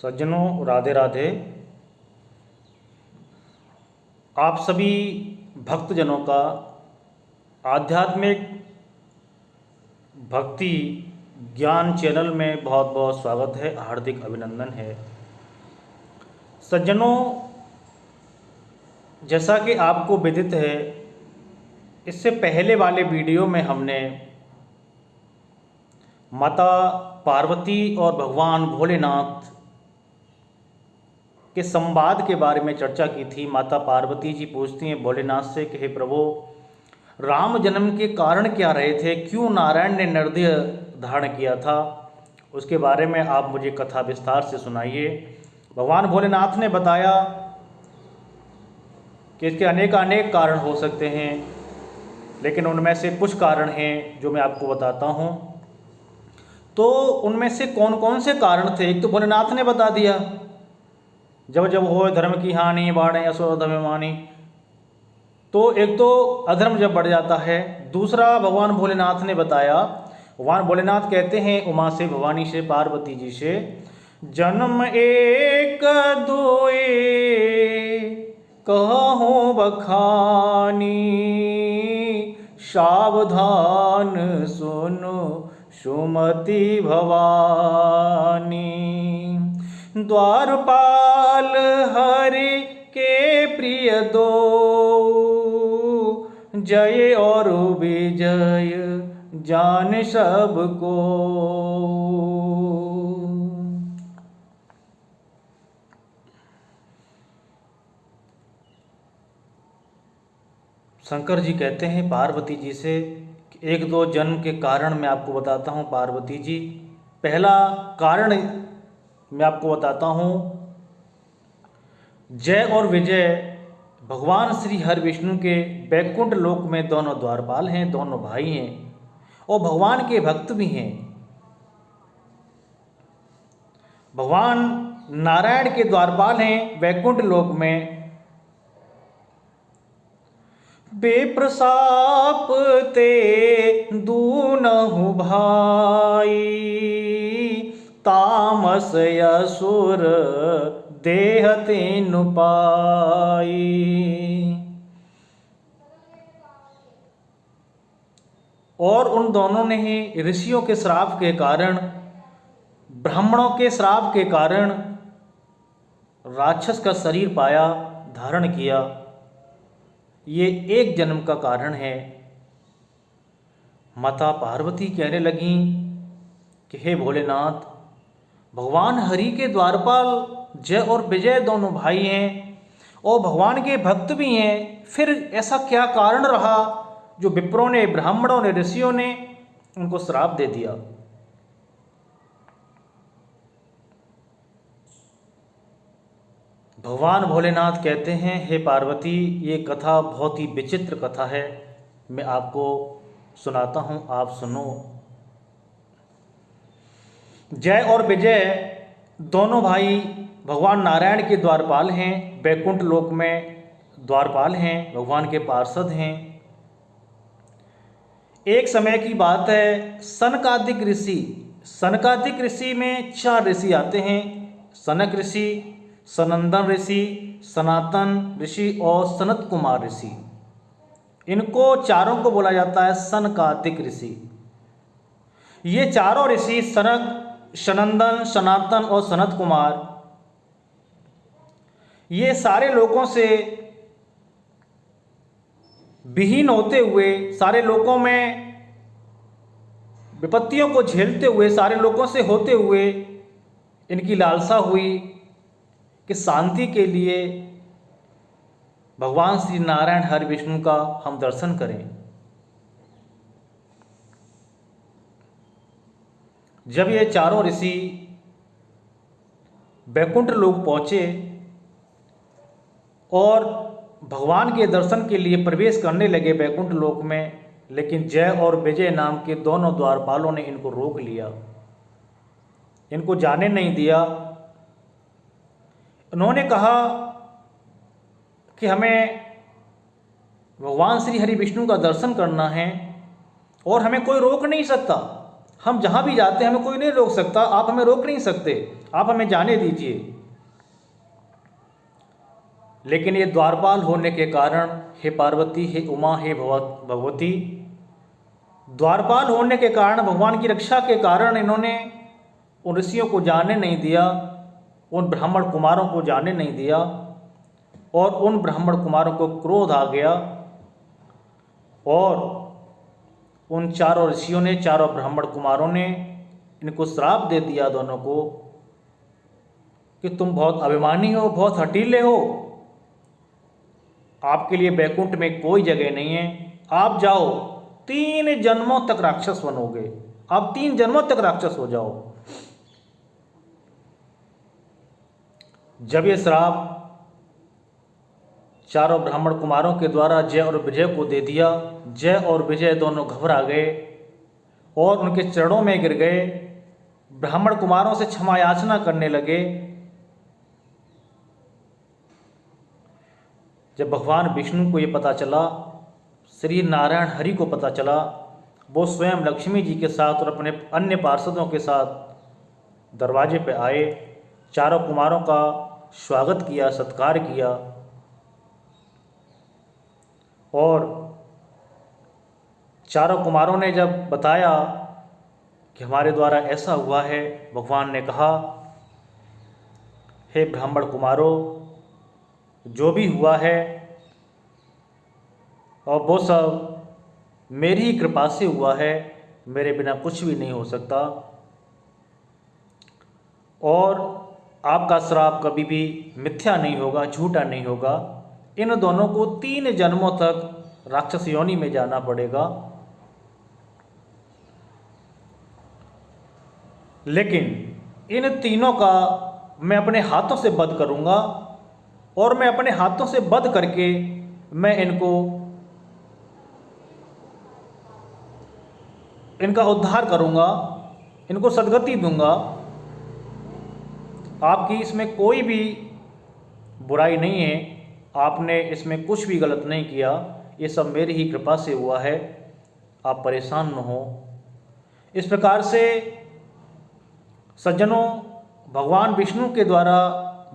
सज्जनों, राधे राधे। आप सभी भक्तजनों का आध्यात्मिक भक्ति ज्ञान चैनल में बहुत बहुत स्वागत है, हार्दिक अभिनंदन है। सज्जनों, जैसा कि आपको विदित है, इससे पहले वाले वीडियो में हमने माता पार्वती और भगवान भोलेनाथ के संवाद के बारे में चर्चा की थी। माता पार्वती जी पूछती हैं भोलेनाथ से कि हे प्रभु, राम जन्म के कारण क्या रहे थे, क्यों नारायण ने नरदेह धारण किया था, उसके बारे में आप मुझे कथा विस्तार से सुनाइए। भगवान भोलेनाथ ने बताया कि इसके अनेक कारण हो सकते हैं, लेकिन उनमें से कुछ कारण हैं जो मैं आपको बताता हूँ। तो उनमें से कौन कौन से कारण थे? एक तो भोलेनाथ ने बता दिया, जब जब हो धर्म की हानि बाढ़ें असुर अभिमानी। तो एक तो अधर्म जब बढ़ जाता है। दूसरा भगवान भोलेनाथ ने बताया, भगवान भोलेनाथ कहते हैं उमा से, भवानी से, पार्वती जी से, जन्म एक दोए कहूँ बखानी, सावधान सुनो सुमति भवानी। द्वारपाल हरि के प्रिय दो, जय और विजय जान सबको। शंकर जी कहते हैं पार्वती जी से, एक दो जन्म के कारण मैं आपको बताता हूँ पार्वती जी। पहला कारण मैं आपको बताता हूँ, जय और विजय भगवान श्री हरि विष्णु के बैकुंठ लोक में दोनों द्वारपाल हैं, दोनों भाई हैं और भगवान के भक्त भी हैं। भगवान नारायण के द्वारपाल हैं बैकुंठ लोक में। बेप्रसाप ते दूनहु भाई, तामस असुर देह तेनु पाई। और उन दोनों ने ही ऋषियों के श्राप के कारण, ब्राह्मणों के श्राप के कारण राक्षस का शरीर पाया, धारण किया। ये एक जन्म का कारण है। माता पार्वती कहने लगी कि हे भोलेनाथ, भगवान हरि के द्वारपाल जय और विजय दोनों भाई हैं और भगवान के भक्त भी हैं, फिर ऐसा क्या कारण रहा जो विप्रों ने, ब्राह्मणों ने, ऋषियों ने उनको श्राप दे दिया? भगवान भोलेनाथ कहते हैं, हे पार्वती, ये कथा बहुत ही विचित्र कथा है, मैं आपको सुनाता हूँ, आप सुनो। जय और विजय दोनों भाई भगवान नारायण के द्वारपाल हैं, बैकुंठ लोक में द्वारपाल हैं, भगवान के पार्षद हैं। एक समय की बात है, सनकादिक ऋषि में 4 ऋषि आते हैं, सनक ऋषि, सनंदन ऋषि, सनातन ऋषि और सनत कुमार ऋषि। इनको चारों को बोला जाता है सनकादिक ऋषि। ये चारों ऋषि सनक, सनंदन, सनातन और सनत कुमार, ये सारे लोगों से विहीन होते हुए, सारे लोगों में विपत्तियों को झेलते हुए, सारे लोगों से होते हुए इनकी लालसा हुई कि शांति के लिए भगवान श्री नारायण हरि विष्णु का हम दर्शन करें। जब ये चारों ऋषि बैकुंठ लोक पहुँचे और भगवान के दर्शन के लिए प्रवेश करने लगे बैकुंठ लोक में, लेकिन जय और विजय नाम के दोनों द्वारपालों ने इनको रोक लिया, इनको जाने नहीं दिया। उन्होंने कहा कि हमें भगवान श्री हरि विष्णु का दर्शन करना है और हमें कोई रोक नहीं सकता। हम जहाँ भी जाते हैं हमें कोई नहीं रोक सकता, आप हमें रोक नहीं सकते, आप हमें जाने दीजिए। लेकिन ये द्वारपाल होने के कारण, हे पार्वती, हे उमा, हे भगवती, द्वारपाल होने के कारण, भगवान की रक्षा के कारण इन्होंने उन ऋषियों को जाने नहीं दिया, उन ब्राह्मण कुमारों को जाने नहीं दिया, और उन ब्राह्मण कुमारों को क्रोध आ गया और उन चारों ऋषियों ने, चारों ब्राह्मण कुमारों ने इनको श्राप दे दिया दोनों को कि तुम बहुत अभिमानी हो, बहुत हठीले हो, आपके लिए बैकुंठ में कोई जगह नहीं है, आप जाओ, 3 जन्मों तक राक्षस बनोगे, आप 3 जन्मों तक राक्षस हो जाओ। जब ये श्राप चारों ब्राह्मण कुमारों के द्वारा जय और विजय को दे दिया, जय और विजय दोनों घबरा गए और उनके चरणों में गिर गए, ब्राह्मण कुमारों से क्षमा याचना करने लगे। जब भगवान विष्णु को ये पता चला, श्री नारायण हरि को पता चला, वो स्वयं लक्ष्मी जी के साथ और अपने अन्य पार्षदों के साथ दरवाजे पे आए, चारों कुमारों का स्वागत किया, सत्कार किया और चारों कुमारों ने जब बताया कि हमारे द्वारा ऐसा हुआ है, भगवान ने कहा, हे ब्राह्मण कुमारों, जो भी हुआ है और वो सब मेरी ही कृपा से हुआ है, मेरे बिना कुछ भी नहीं हो सकता, और आपका श्राप कभी भी मिथ्या नहीं होगा, झूठा नहीं होगा। इन दोनों को 3 जन्मों तक राक्षस योनि में जाना पड़ेगा, लेकिन इन तीनों का मैं अपने हाथों से वध करूंगा और मैं अपने हाथों से वध करके मैं इनका उद्धार करूंगा, इनको सद्गति दूंगा। आपकी इसमें कोई भी बुराई नहीं है, आपने इसमें कुछ भी गलत नहीं किया, ये सब मेरी ही कृपा से हुआ है, आप परेशान न हो। इस प्रकार से सज्जनों, भगवान विष्णु के द्वारा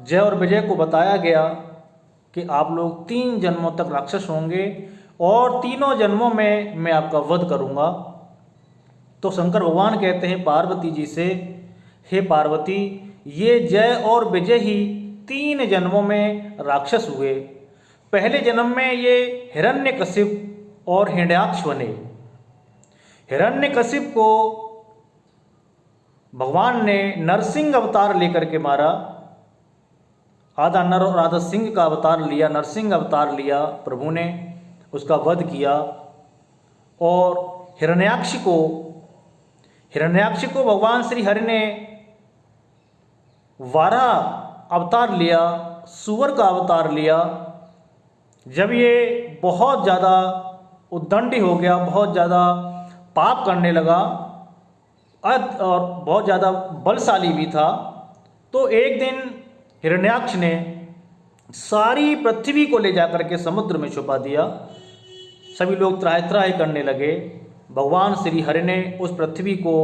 जय और विजय को बताया गया कि आप लोग 3 जन्मों तक राक्षस होंगे और तीनों जन्मों में मैं आपका वध करूंगा। तो शंकर भगवान कहते हैं पार्वती जी से, हे पार्वती, ये जय और विजय ही 3 जन्मों में राक्षस हुए। पहले जन्म में ये हिरण्यकशिप और हिरण्याक्ष बने। हिरण्यकशिप को भगवान ने नरसिंह अवतार लेकर के मारा, आधा नर और आधा सिंह का अवतार लिया, नरसिंह अवतार लिया प्रभु ने, उसका वध किया। और हिरण्याक्ष को भगवान श्री हरि ने वाराह अवतार लिया, सूअर का अवतार लिया। जब ये बहुत ज़्यादा उद्दंडी हो गया, बहुत ज़्यादा पाप करने लगा और बहुत ज़्यादा बलशाली भी था, तो एक दिन हिरण्याक्ष ने सारी पृथ्वी को ले जाकर के समुद्र में छुपा दिया। सभी लोग त्राहि त्राहि करने लगे। भगवान श्री हरि ने उस पृथ्वी को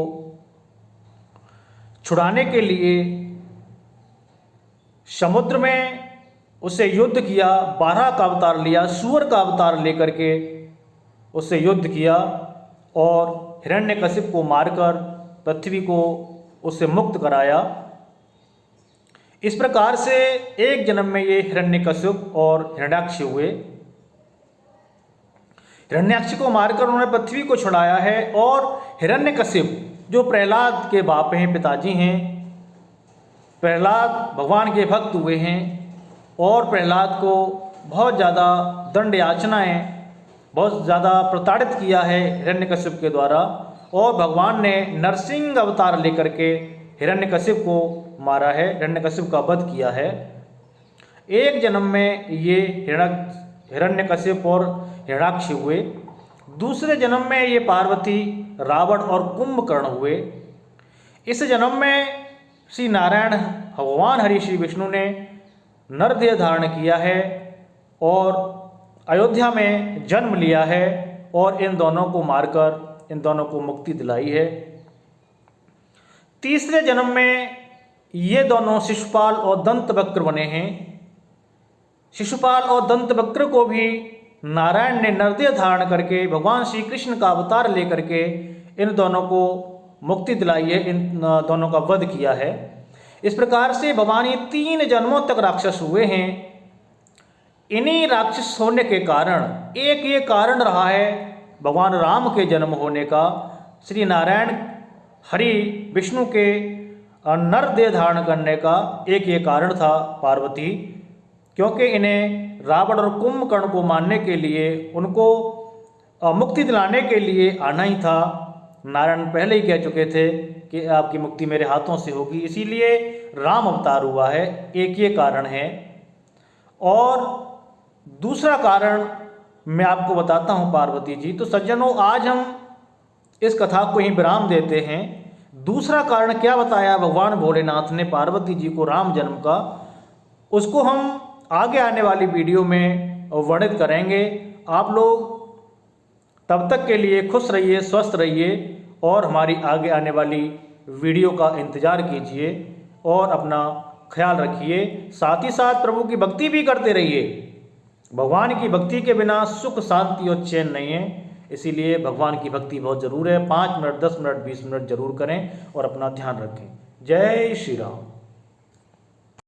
छुड़ाने के लिए समुद्र में उससे युद्ध किया, वाराह का अवतार लिया, सूअर का अवतार लेकर के उससे युद्ध किया और हिरण्यकशिप को मारकर पृथ्वी को उससे मुक्त कराया। इस प्रकार से एक जन्म में ये हिरण्यकशिप और हिरण्याक्ष हुए। हिरण्याक्ष को मारकर उन्होंने पृथ्वी को छुड़ाया है। और हिरण्यकशिप जो प्रहलाद के बाप हैं, पिताजी हैं, प्रहलाद भगवान के भक्त हुए हैं और प्रहलाद को बहुत ज़्यादा दंड याचनाएँ, बहुत ज़्यादा प्रताड़ित किया है हिरण्यकशिप के द्वारा, और भगवान ने नरसिंह अवतार लेकर के हिरण्यकशिप को मारा है, हिरण्यकशिप का वध किया है। एक जन्म में ये हिरण्यकशिप और हिरण्याक्ष हुए। दूसरे जन्म में ये पार्वती, रावण और कुंभकर्ण हुए। इस जन्म में श्री नारायण भगवान हरि श्री विष्णु ने नरदेह धारण किया है और अयोध्या में जन्म लिया है और इन दोनों को मारकर इन दोनों को मुक्ति दिलाई है। तीसरे जन्म में ये दोनों शिशुपाल और दंतवक्र बने हैं। शिशुपाल और दंतवक्र को भी नारायण ने नरदेह धारण करके भगवान श्री कृष्ण का अवतार लेकर के इन दोनों को मुक्ति दिलाई है, इन दोनों का वध किया है। इस प्रकार से भगवान ये 3 जन्मों तक राक्षस हुए हैं। इन्हीं राक्षस होने के कारण एक ये कारण रहा है भगवान राम के जन्म होने का। श्री नारायण हरि विष्णु के नर देह धारण करने का एक ये कारण था पार्वती, क्योंकि इन्हें रावण और कुंभकर्ण को मारने के लिए, उनको मुक्ति दिलाने के लिए आना ही था। नारायण पहले ही कह चुके थे कि आपकी मुक्ति मेरे हाथों से होगी, इसीलिए राम अवतार हुआ है, एक ये कारण है। और दूसरा कारण मैं आपको बताता हूँ पार्वती जी। तो सज्जनों, आज हम इस कथा को ही विराम देते हैं। दूसरा कारण क्या बताया भगवान भोलेनाथ ने पार्वती जी को राम जन्म का, उसको हम आगे आने वाली वीडियो में वर्णित करेंगे। आप लोग तब तक के लिए खुश रहिए, स्वस्थ रहिए और हमारी आगे आने वाली वीडियो का इंतज़ार कीजिए और अपना ख्याल रखिए। साथ ही साथ प्रभु की भक्ति भी करते रहिए। भगवान की भक्ति के बिना सुख, शांति और चैन नहीं है, इसीलिए भगवान की भक्ति बहुत ज़रूर है। 5 मिनट, 10 मिनट, 20 मिनट जरूर करें और अपना ध्यान रखें। जय श्री राम।